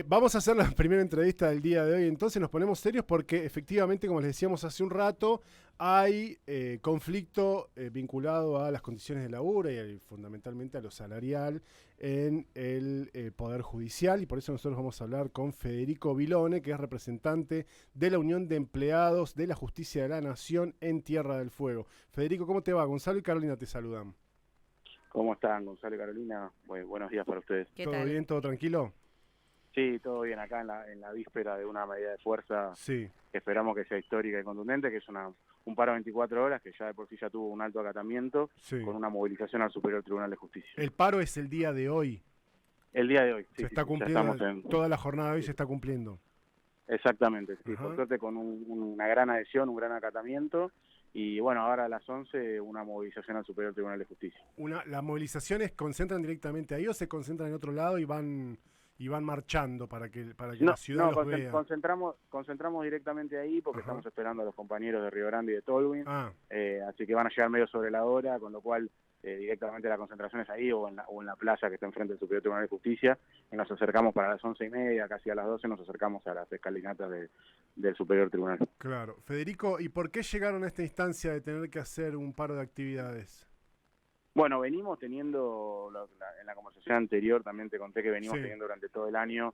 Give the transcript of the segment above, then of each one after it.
Vamos a hacer la primera entrevista del día de hoy, entonces nos ponemos serios porque efectivamente, como les decíamos hace un rato, hay conflicto vinculado a las condiciones de laburo y fundamentalmente a lo salarial en el Poder Judicial, y por eso nosotros vamos a hablar con Federico Vilone, que es representante de la Unión de Empleados de la Justicia de la Nación en Tierra del Fuego. Federico, ¿cómo te va? Gonzalo y Carolina te saludan. ¿Cómo están, Gonzalo y Carolina? Buenos días para ustedes. ¿Qué ¿Todo tal? bien? ¿Todo tranquilo? Sí, todo bien acá en la víspera de una medida de fuerza Sí. que esperamos que sea histórica y contundente, que es un paro de 24 horas que ya de por sí ya tuvo un alto acatamiento Sí. con una movilización al Superior Tribunal de Justicia. El paro es el día de hoy. El día de hoy, Se sí, sí, está sí, ya estamos cumpliendo, en... toda la jornada de hoy Sí, se está cumpliendo. exactamente, sí, por Ajá. suerte con una gran adhesión, un gran acatamiento y bueno, ahora a las 11 una movilización al Superior Tribunal de Justicia. ¿Las movilizaciones concentran directamente ahí o se concentran en otro lado y van marchando para que la No, ciudad no, los vea? concentramos directamente ahí porque Ajá. estamos esperando a los compañeros de Río Grande y de Tolwyn, Ah, así que van a llegar medio sobre la hora, con lo cual directamente la concentración es ahí o en la plaza que está enfrente del Superior Tribunal de Justicia, y nos acercamos para las 11:30, casi a las 12 nos acercamos a las escalinatas del Superior Tribunal. claro. Federico, ¿y por qué llegaron a esta instancia de tener que hacer un paro de actividades? Bueno, venimos teniendo, en la conversación anterior también te conté que venimos Sí, teniendo durante todo el año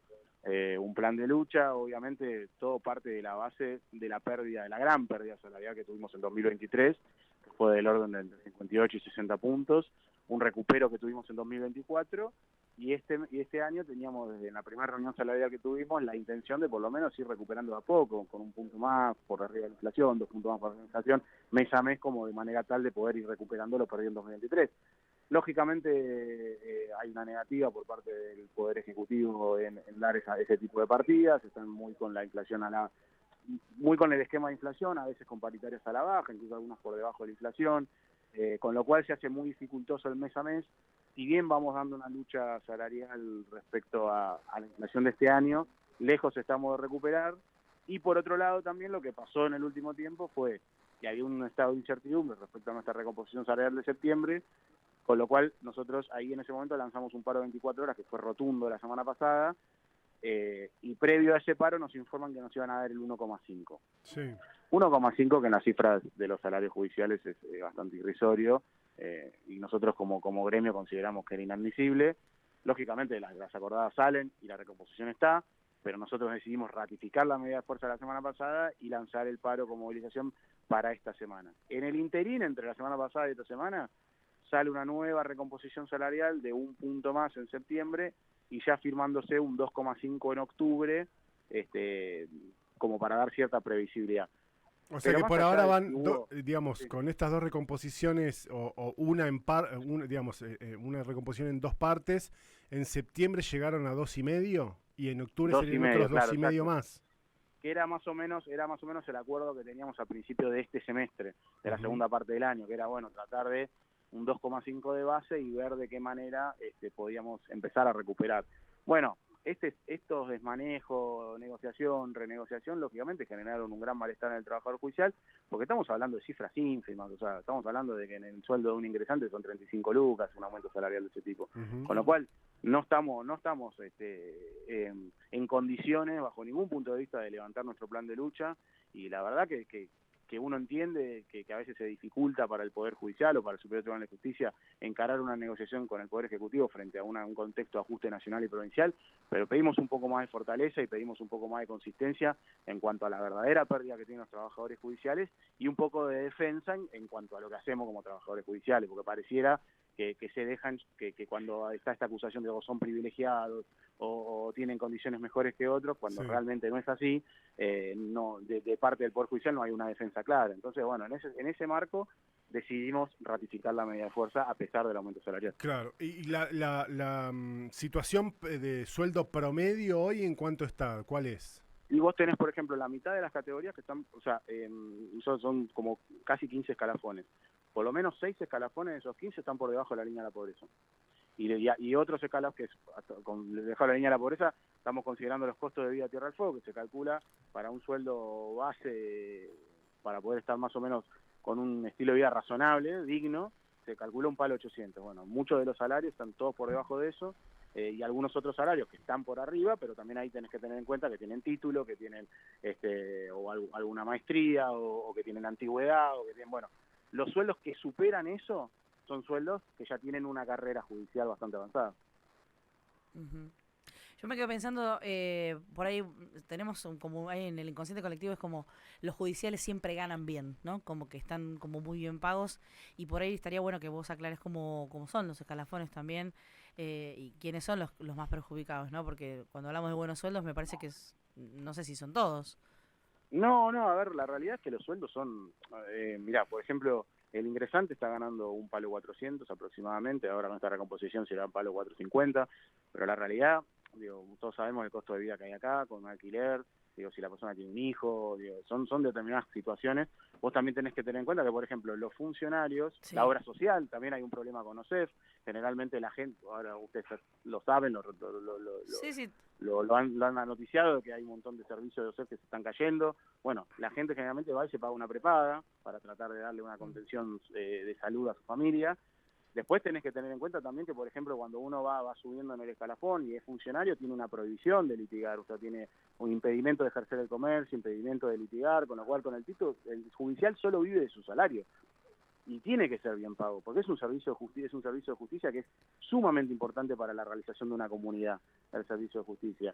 un plan de lucha, obviamente todo parte de la base de la pérdida, de la gran pérdida salarial que tuvimos en 2023, que fue del orden de entre 58 y 60 puntos, un recupero que tuvimos en 2024, y este año teníamos desde la primera reunión salarial que tuvimos la intención de por lo menos ir recuperando de a poco, con un punto más por arriba de la inflación, 2 puntos más por arriba de la inflación, mes a mes, como de manera tal de poder ir recuperando lo perdido en 2023. Lógicamente hay una negativa por parte del Poder Ejecutivo en dar ese tipo de partidas, están muy con la inflación muy con el esquema de inflación, a veces con paritarias a la baja, incluso algunas por debajo de la inflación, con lo cual se hace muy dificultoso el mes a mes. Si bien vamos dando una lucha salarial respecto a la inflación de este año, lejos estamos de recuperar, y por otro lado también lo que pasó en el último tiempo fue que había un estado de incertidumbre respecto a nuestra recomposición salarial de septiembre, con lo cual nosotros ahí en ese momento lanzamos un paro de 24 horas que fue rotundo la semana pasada, y previo a ese paro nos informan que nos iban a dar el 1,5. sí. 1,5 que en las cifras de los salarios judiciales es bastante irrisorio, y nosotros como gremio consideramos que era inadmisible. Lógicamente las acordadas salen y la recomposición está, pero nosotros decidimos ratificar la medida de fuerza la semana pasada y lanzar el paro con movilización para esta semana. En el interín, entre la semana pasada y esta semana, sale una nueva recomposición salarial de 1 punto más en septiembre y ya firmándose un 2,5 en octubre, como para dar cierta previsibilidad. O sea Pero que más por allá ahora de si van, hubo... digamos, Sí, con estas dos recomposiciones o una digamos, una recomposición en dos partes, en septiembre llegaron a 2,5 y en octubre dos y serían otros medio, dos claro, y medio exacto. más. Que era más o menos el acuerdo que teníamos al principio de este semestre, de la Ujú. segunda parte del año, que era, bueno, tratar de un 2,5 de base y ver de qué manera podíamos empezar a recuperar. Bueno, estos desmanejos, negociación, renegociación, lógicamente generaron un gran malestar en el trabajador judicial, porque estamos hablando de cifras ínfimas, o sea, estamos hablando de que en el sueldo de un ingresante son 35 lucas, un aumento salarial de ese tipo. Ujú. Con lo cual, no estamos en condiciones, bajo ningún punto de vista, de levantar nuestro plan de lucha, y la verdad que uno entiende que a veces se dificulta para el Poder Judicial o para el Superior Tribunal de Justicia encarar una negociación con el Poder Ejecutivo frente a un contexto de ajuste nacional y provincial, pero pedimos un poco más de fortaleza y pedimos un poco más de consistencia en cuanto a la verdadera pérdida que tienen los trabajadores judiciales y un poco de defensa en cuanto a lo que hacemos como trabajadores judiciales, porque pareciera que se dejan, que cuando está esta acusación de que son privilegiados o tienen condiciones mejores que otros, cuando Sí. realmente no es así, no de parte del Poder Judicial no hay una defensa clara. Entonces, bueno, en ese marco decidimos ratificar la medida de fuerza a pesar del aumento salarial. Claro. ¿Y situación de sueldo promedio hoy en cuánto está? ¿Cuál es? Y vos tenés, por ejemplo, la mitad de las categorías que están, o sea, son como casi 15 escalafones. Por lo menos 6 escalafones de esos 15 están por debajo de la línea de la pobreza. Y otros escalafones que con debajo de la línea de la pobreza estamos considerando los costos de vida de Tierra del Fuego, que se calcula para un sueldo base, para poder estar más o menos con un estilo de vida razonable, digno, se calcula un palo 800. Bueno, muchos de los salarios están todos por debajo de eso, y algunos otros salarios que están por arriba, pero también ahí tenés que tener en cuenta que tienen título, que tienen alguna maestría, o que tienen antigüedad, o que tienen, bueno, los sueldos que superan eso son sueldos que ya tienen una carrera judicial bastante avanzada. Ujú. Yo me quedo pensando, por ahí tenemos como ahí en el inconsciente colectivo es como los judiciales siempre ganan bien, ¿no? Como que están como muy bien pagos y por ahí estaría bueno que vos aclares cómo son los escalafones también y quiénes son los más perjudicados, ¿no? Porque cuando hablamos de buenos sueldos me parece que no sé si son todos. No, no, a ver, la realidad es que los sueldos son, mirá, por ejemplo, el ingresante está ganando un palo 400 aproximadamente, ahora con esta recomposición será un palo 450, pero la realidad, digo, todos sabemos el costo de vida que hay acá, con un alquiler, digo, si la persona tiene un hijo, digo, son determinadas situaciones. Vos también tenés que tener en cuenta que, por ejemplo, los funcionarios, Sí. la obra social, también hay un problema con OSEF, generalmente la gente, ahora ustedes lo saben, Sí, sí. lo han noticiado, de que hay un montón de servicios de OSEF que se están cayendo. Bueno, la gente generalmente va y se paga una prepaga para tratar de darle una contención de salud a su familia. Después tenés que tener en cuenta también que, por ejemplo, cuando uno va subiendo en el escalafón y es funcionario, tiene una prohibición de litigar, o sea, tiene un impedimento de ejercer el comercio, impedimento de litigar, con lo cual con el título, el judicial solo vive de su salario. Y tiene que ser bien pago, porque es un servicio de justicia que es sumamente importante para la realización de una comunidad, el servicio de justicia.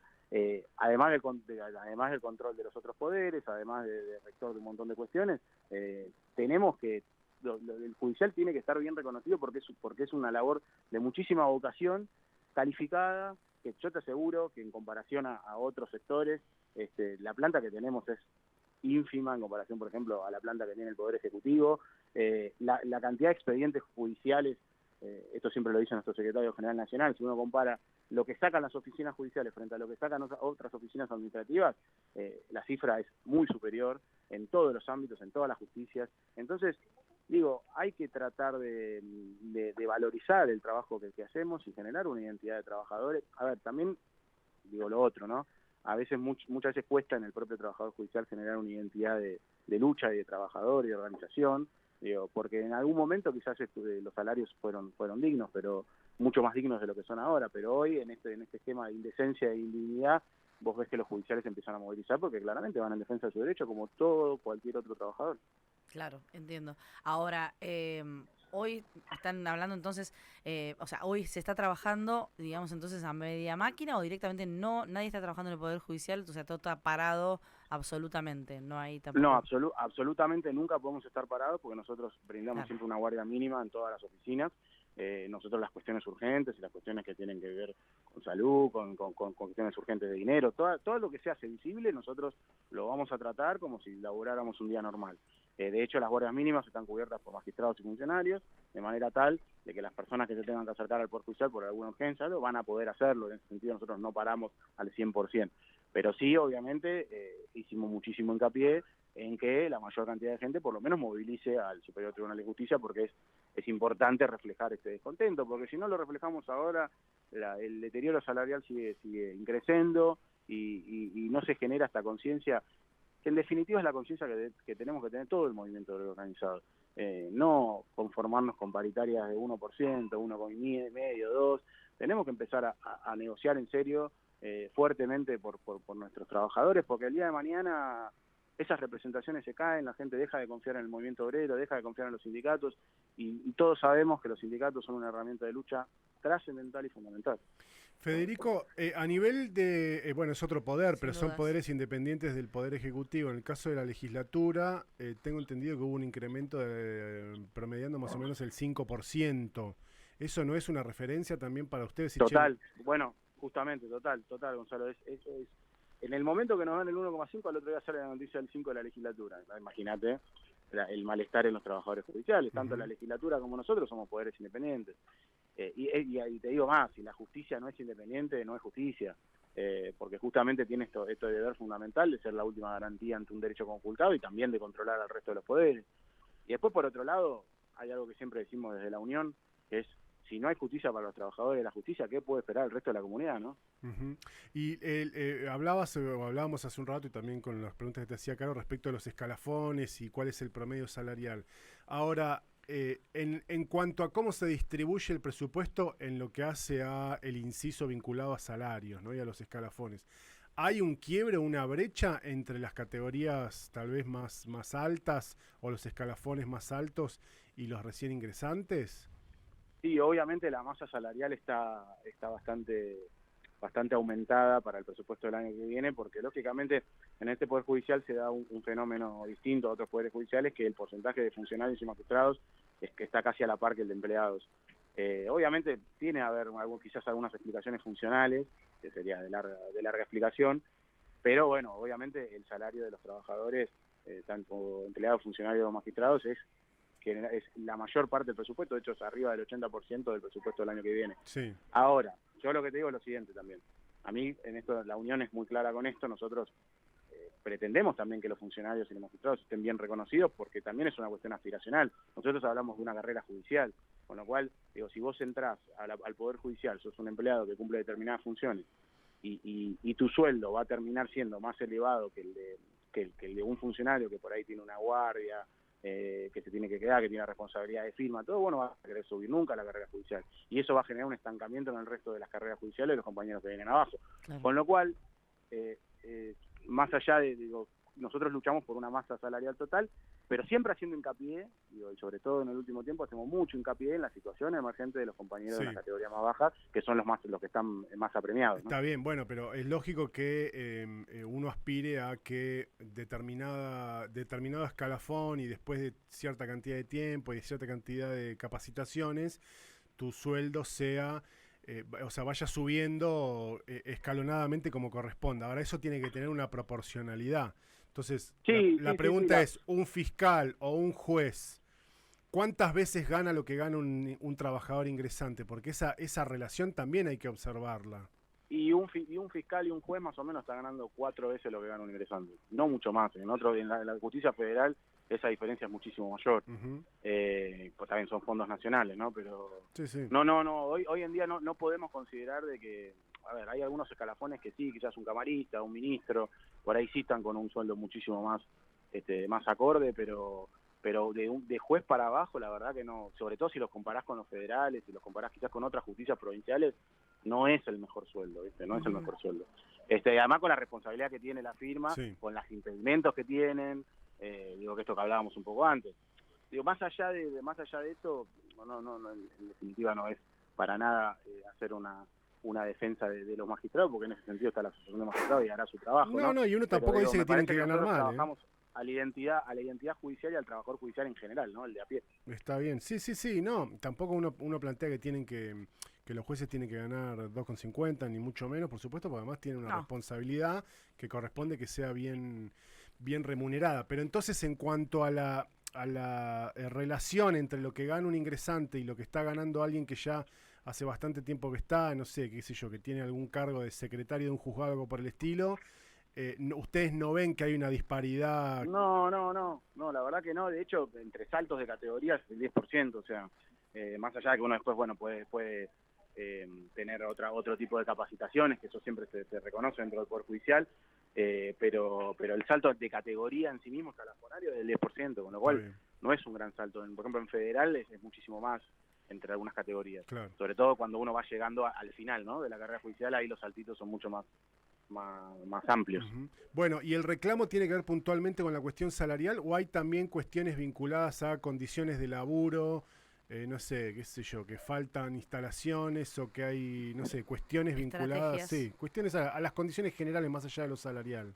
Además del control de los otros poderes, además de rector de un montón de cuestiones, tenemos que el judicial tiene que estar bien reconocido porque es una labor de muchísima vocación, calificada, que yo te aseguro que en comparación a otros sectores, la planta que tenemos es ínfima en comparación, por ejemplo, a la planta que tiene el Poder Ejecutivo. La cantidad de expedientes judiciales, esto siempre lo dice nuestro secretario general nacional, si uno compara lo que sacan las oficinas judiciales frente a lo que sacan otras oficinas administrativas, la cifra es muy superior en todos los ámbitos, en todas las justicias. Entonces, digo, hay que tratar de valorizar el trabajo que hacemos y generar una identidad de trabajadores. A ver, también digo lo otro, ¿no? A veces, muchas veces cuesta en el propio trabajador judicial generar una identidad de lucha y de trabajador y de organización, digo, porque en algún momento quizás los salarios fueron dignos, pero mucho más dignos de lo que son ahora, pero hoy en este esquema de indecencia e indignidad, vos ves que los judiciales empiezan a movilizar porque claramente van en defensa de su derecho como todo cualquier otro trabajador. Claro, entiendo. Ahora, hoy están hablando entonces, o sea, hoy se está trabajando, digamos, entonces a media máquina o directamente nadie está trabajando en el Poder Judicial, o sea, todo está parado absolutamente, no hay No, tampoco. absolutamente nunca podemos estar parados porque nosotros brindamos Claro. siempre una guardia mínima en todas las oficinas. Nosotros las cuestiones urgentes y las cuestiones que tienen que ver con salud, con cuestiones urgentes de dinero, todo lo que se hace visible, nosotros lo vamos a tratar como si laboráramos un día normal. De hecho, las guardias mínimas están cubiertas por magistrados y funcionarios, de manera tal de que las personas que se tengan que acercar al Poder Judicial por alguna urgencia lo van a poder hacerlo. En ese sentido, nosotros no paramos al 100%. Pero sí, obviamente, hicimos muchísimo hincapié en que la mayor cantidad de gente por lo menos movilice al Superior Tribunal de Justicia, porque es importante reflejar este descontento, porque si no lo reflejamos ahora, el deterioro salarial sigue increciendo y no se genera esta conciencia, que en definitiva es la conciencia que tenemos que tener todo el movimiento organizado. No conformarnos con paritarias de 1%, 1,5%, 2%, tenemos que empezar a negociar en serio, fuertemente por nuestros trabajadores, porque el día de mañana esas representaciones se caen, la gente deja de confiar en el movimiento obrero, deja de confiar en los sindicatos, y todos sabemos que los sindicatos son una herramienta de lucha trascendental y fundamental. Federico, a nivel de, bueno, es otro poder, pero Sin son dudas. poderes independientes del Poder Ejecutivo. En el caso de la legislatura, tengo entendido que hubo un incremento promediando más o menos el 5%. ¿Eso no es una referencia también para ustedes? Si, che, Total, bueno, justamente, total, Gonzalo, en el momento que nos dan el 1,5, al otro día sale la noticia del 5 de la legislatura. Imagínate el malestar en los trabajadores judiciales, tanto la legislatura como nosotros somos poderes independientes. Y te digo más, si la justicia no es independiente, no es justicia, porque justamente tiene esto de deber fundamental de ser la última garantía ante un derecho conculcado y también de controlar al resto de los poderes. Y después, por otro lado, hay algo que siempre decimos desde la Unión, que es, si no hay justicia para los trabajadores de la justicia, ¿qué puede esperar el resto de la comunidad, no? Uh-huh. Y hablábamos hace un rato y también con las preguntas que te hacía Caro respecto a los escalafones y cuál es el promedio salarial. Ahora, en cuanto a cómo se distribuye el presupuesto en lo que hace a el inciso vinculado a salarios, ¿no? Y a los escalafones, ¿hay un quiebre, una brecha entre las categorías tal vez más altas o los escalafones más altos y los recién ingresantes? Sí, obviamente la masa salarial está bastante aumentada para el presupuesto del año que viene, porque lógicamente en este Poder Judicial se da un fenómeno distinto a otros poderes judiciales, que el porcentaje de funcionarios y magistrados es que está casi a la par que el de empleados. Obviamente tiene a haber quizás algunas explicaciones funcionales, que sería de larga explicación, pero bueno, obviamente el salario de los trabajadores, tanto empleados, funcionarios o magistrados, es la mayor parte del presupuesto, de hecho es arriba del 80% del presupuesto del año que viene. Sí. Ahora, yo lo que te digo es lo siguiente también. A mí, en esto, la Unión es muy clara con esto. Nosotros pretendemos también que los funcionarios y los magistrados estén bien reconocidos, porque también es una cuestión aspiracional. Nosotros hablamos de una carrera judicial, con lo cual, digo, si vos entrás al Poder Judicial, sos un empleado que cumple determinadas funciones, y tu sueldo va a terminar siendo más elevado que el de un funcionario que por ahí tiene una guardia, que se tiene que quedar, que tiene responsabilidad de firma, todo, bueno, va a querer subir nunca la carrera judicial. Y eso va a generar un estancamiento en el resto de las carreras judiciales de los compañeros que vienen abajo. Claro. Con lo cual, más allá digo, nosotros luchamos por una masa salarial total, pero siempre haciendo hincapié, digo, y sobre todo en el último tiempo hacemos mucho hincapié en la situación emergente de los compañeros de la categoría más baja, que son los que están más apremiados, ¿no? Está bien, bueno, pero es lógico que uno aspire a que determinado escalafón y después de cierta cantidad de tiempo y de cierta cantidad de capacitaciones, tu sueldo sea... vaya subiendo escalonadamente como corresponda. Ahora, eso tiene que tener una proporcionalidad. Entonces, la pregunta es, ¿un fiscal o un juez cuántas veces gana lo que gana un trabajador ingresante? Porque esa relación también hay que observarla. Y un fiscal y un juez más o menos está ganando 4 veces lo que gana un ingresante. No mucho más. En la justicia federal esa diferencia es muchísimo mayor. Pues también son fondos nacionales, ¿no? Pero sí. No, hoy en día no podemos considerar de que, a ver, hay algunos escalafones que sí, quizás un camarista, un ministro, por ahí sí están con un sueldo muchísimo más acorde, pero de juez para abajo, la verdad que no, sobre todo si los comparás con los federales, si los comparás quizás con otras justicias provinciales, no es el mejor sueldo, ¿viste? No es el mejor sueldo. Además con la responsabilidad que tiene la firma, con los impedimentos que tienen, digo que esto que hablábamos un poco antes. Digo, más allá de esto, no, en definitiva no es para nada hacer una defensa de los magistrados, porque en ese sentido está la Asociación de Magistrados y hará su trabajo. No, y uno tampoco dice que tienen que ganar mal. Trabajamos a la identidad judicial y al trabajador judicial en general, ¿no? El de a pie. Está bien, sí, no, tampoco uno plantea que tienen que los jueces tienen que ganar 2,50 ni mucho menos, por supuesto, porque además tienen una responsabilidad que corresponde que sea bien remunerada. Pero entonces, en cuanto a la relación entre lo que gana un ingresante y lo que está ganando alguien que ya hace bastante tiempo que está, no sé, qué sé yo, que tiene algún cargo de secretario de un juzgado o algo por el estilo, ¿ustedes no ven que hay una disparidad? No, la verdad que no. De hecho, entre saltos de categorías, el 10%, o sea, más allá de que uno después, bueno, puede tener otro tipo de capacitaciones, que eso siempre se reconoce dentro del Poder Judicial, pero el salto de categoría en sí mismo escalafonario es del 10%, con lo cual no es un gran salto. Por ejemplo, en federal es muchísimo más entre algunas categorías. Claro. Sobre todo cuando uno va llegando al final, ¿no?, de la carrera judicial, ahí los saltitos son mucho más amplios. Bueno, ¿y el reclamo tiene que ver puntualmente con la cuestión salarial o hay también cuestiones vinculadas a condiciones de laburo, no sé, qué sé yo, que faltan instalaciones o que hay, no sé, cuestiones vinculadas, cuestiones a las condiciones generales más allá de lo salarial?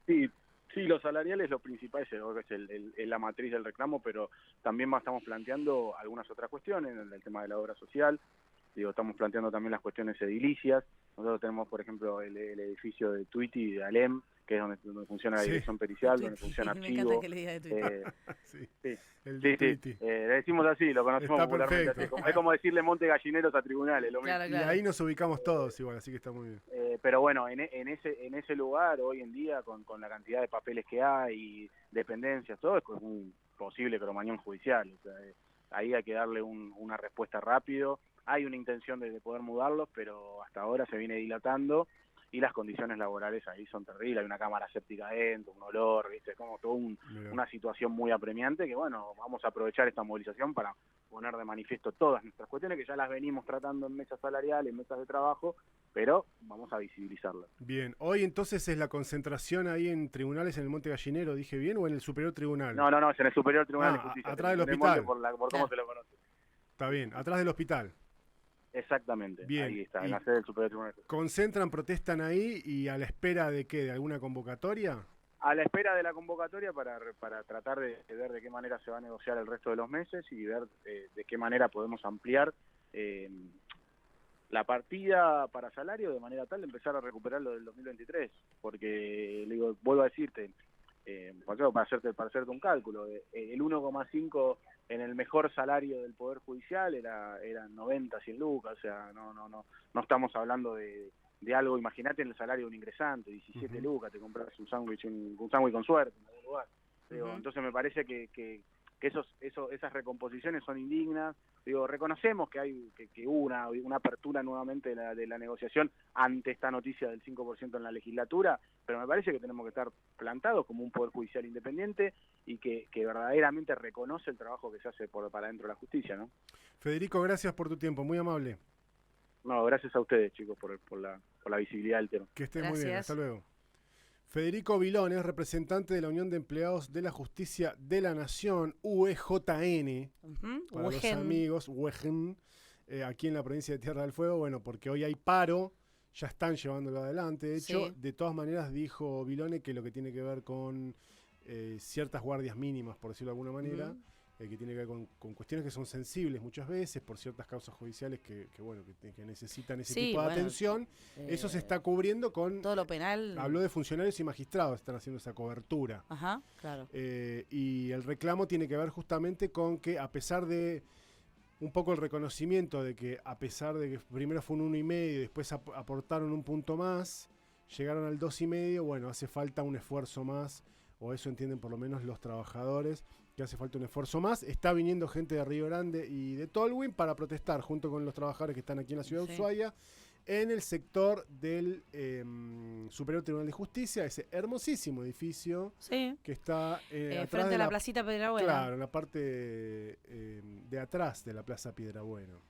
Sí, lo salarial es lo principal, es la matriz del reclamo, pero también estamos planteando algunas otras cuestiones, el tema de la obra social, estamos planteando también las cuestiones edilicias. Nosotros tenemos, por ejemplo, el edificio de Tuiti, de Alem, que es donde funciona la dirección pericial, donde funciona archivo. Me encanta que le diga de Tuiti. Le decimos así, lo conocemos popularmente así. Es como decirle Monte Gallineros a tribunales. Claro. Y ahí nos ubicamos todos igual, así que está muy bien. Pero bueno, en ese lugar, hoy en día, con la cantidad de papeles que hay, dependencias, todo, es un posible cromañón judicial. O sea, ahí hay que darle una respuesta rápido. Hay una intención de poder mudarlos, pero hasta ahora se viene dilatando y las condiciones laborales ahí son terribles. Hay una cámara séptica adentro, un olor, ¿viste? Como toda una situación muy apremiante que, bueno, vamos a aprovechar esta movilización para poner de manifiesto todas nuestras cuestiones, que ya las venimos tratando en mesas salariales, en mesas de trabajo, pero vamos a visibilizarlas. Bien, hoy entonces es la concentración ahí en tribunales en el Monte Gallinero, ¿dije bien? ¿O en el Superior Tribunal? No, es en el Superior Tribunal de Justicia. Atrás del en el hospital. Monte por cómo se lo conoce. Está bien, atrás del hospital. Exactamente, Bien. Ahí está, en la sede del Superior Tribunal de Justicia. ¿Concentran, protestan ahí y a la espera de qué? ¿De alguna convocatoria? A la espera de la convocatoria para tratar de ver de qué manera se va a negociar el resto de los meses y ver de qué manera podemos ampliar la partida para salario de manera tal de empezar a recuperar lo del 2023. Porque, le digo, vuelvo a decirte, para hacerte un cálculo, el 1,5 en el mejor salario del Poder Judicial eran 90, 100 lucas, o sea, no estamos hablando de algo. Imagínate en el salario de un ingresante, 17 lucas, te compras un sándwich con suerte en algún lugar. Digo, entonces me parece que esas recomposiciones son indignas. Digo, reconocemos que hubo una apertura nuevamente de la negociación ante esta noticia del 5% en la legislatura, pero me parece que tenemos que estar plantados como un Poder Judicial independiente y que verdaderamente reconoce el trabajo que se hace para dentro de la justicia, ¿no? Federico, gracias por tu tiempo, muy amable. No, gracias a ustedes, chicos, por la visibilidad del tema. Que estés muy bien, hasta luego. Federico Vilón es representante de la Unión de Empleados de la Justicia de la Nación, UEJN, para los amigos, UEJN, aquí en la provincia de Tierra del Fuego. Bueno, porque hoy hay paro, ya están llevándolo adelante. De hecho, de todas maneras dijo Vilone que lo que tiene que ver con ciertas guardias mínimas, por decirlo de alguna manera, que tiene que ver con cuestiones que son sensibles muchas veces por ciertas causas judiciales que necesitan ese tipo de atención. Eso se está cubriendo con todo lo penal. Habló de funcionarios y magistrados, están haciendo esa cobertura. Ajá, claro. Y el reclamo tiene que ver justamente con que, a pesar de un poco el reconocimiento de que, a pesar de que primero fue un 1,5 y después aportaron un punto más, llegaron al 2,5, bueno, hace falta un esfuerzo más, o eso entienden por lo menos los trabajadores, que hace falta un esfuerzo más. Está viniendo gente de Río Grande y de Tolwyn para protestar junto con los trabajadores que están aquí en la ciudad de Ushuaia, en el sector del Superior Tribunal de Justicia, ese hermosísimo edificio que está atrás frente a la placita Piedrabuena. Claro, en la parte de atrás de la Plaza Piedrabuena.